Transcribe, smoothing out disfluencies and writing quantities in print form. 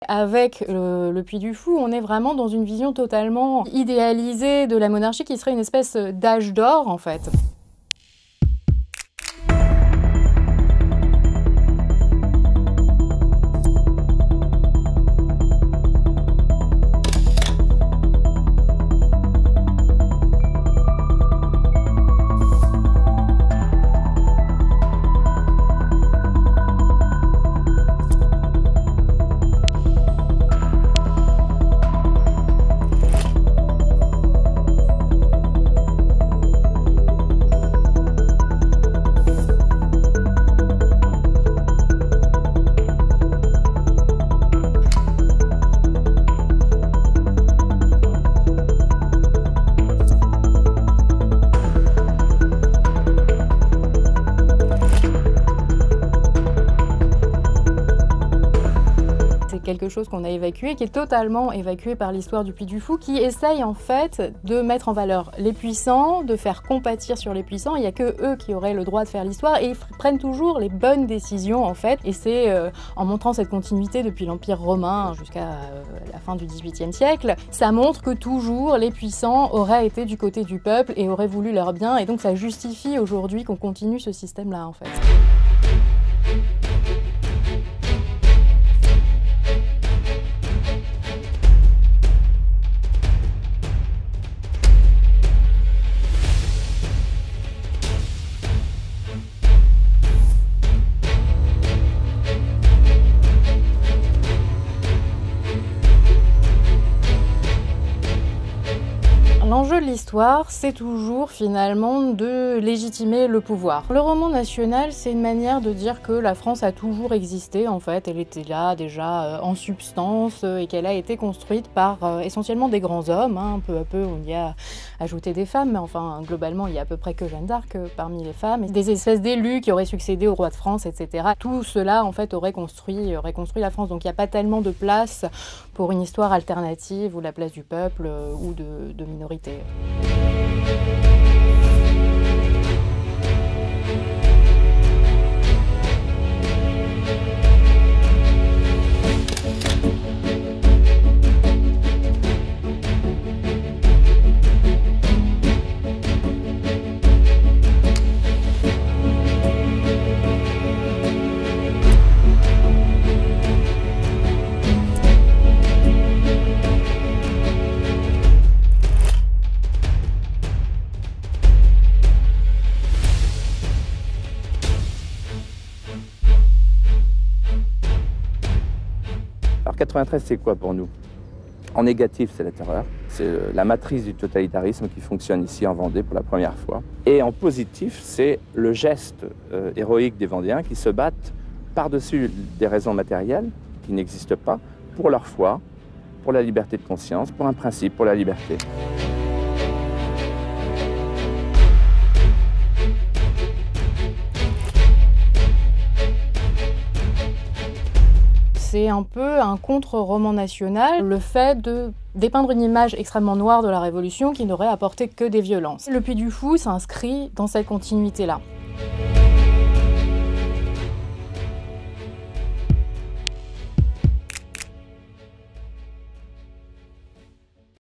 Avec le Puy du Fou, on est vraiment dans une vision totalement idéalisée de la monarchie qui serait une espèce d'âge d'or en fait. Quelque chose qu'on a évacué, qui est totalement évacué par l'histoire du Puy du Fou, qui essaye en fait de mettre en valeur les puissants, de faire compatir sur les puissants. Il n'y a que eux qui auraient le droit de faire l'histoire et ils prennent toujours les bonnes décisions en fait. Et c'est en montrant cette continuité depuis l'Empire romain jusqu'à la fin du XVIIIe siècle, ça montre que toujours les puissants auraient été du côté du peuple et auraient voulu leur bien. Et donc ça justifie aujourd'hui qu'on continue ce système-là en fait. L'enjeu de l'histoire, c'est toujours finalement de légitimer le pouvoir. Le roman national, c'est une manière de dire que la France a toujours existé en fait, elle était là déjà en substance et qu'elle a été construite par essentiellement des grands hommes. Peu à peu on y a ajouté des femmes, mais enfin globalement il y a à peu près que Jeanne d'Arc parmi les femmes. Des espèces d'élus qui auraient succédé au roi de France, etc. Tout cela en fait aurait construit la France, donc il n'y a pas tellement de place pour une histoire alternative ou la place du peuple ou de minorités. Alors 93, c'est quoi pour nous? En négatif, c'est la terreur. C'est la matrice du totalitarisme qui fonctionne ici en Vendée pour la première fois. Et en positif, c'est le geste héroïque des Vendéens qui se battent par-dessus des raisons matérielles qui n'existent pas pour leur foi, pour la liberté de conscience, pour un principe, pour la liberté. C'est un peu un contre-roman national, le fait de dépeindre une image extrêmement noire de la Révolution qui n'aurait apporté que des violences. Le Puy du Fou s'inscrit dans cette continuité-là.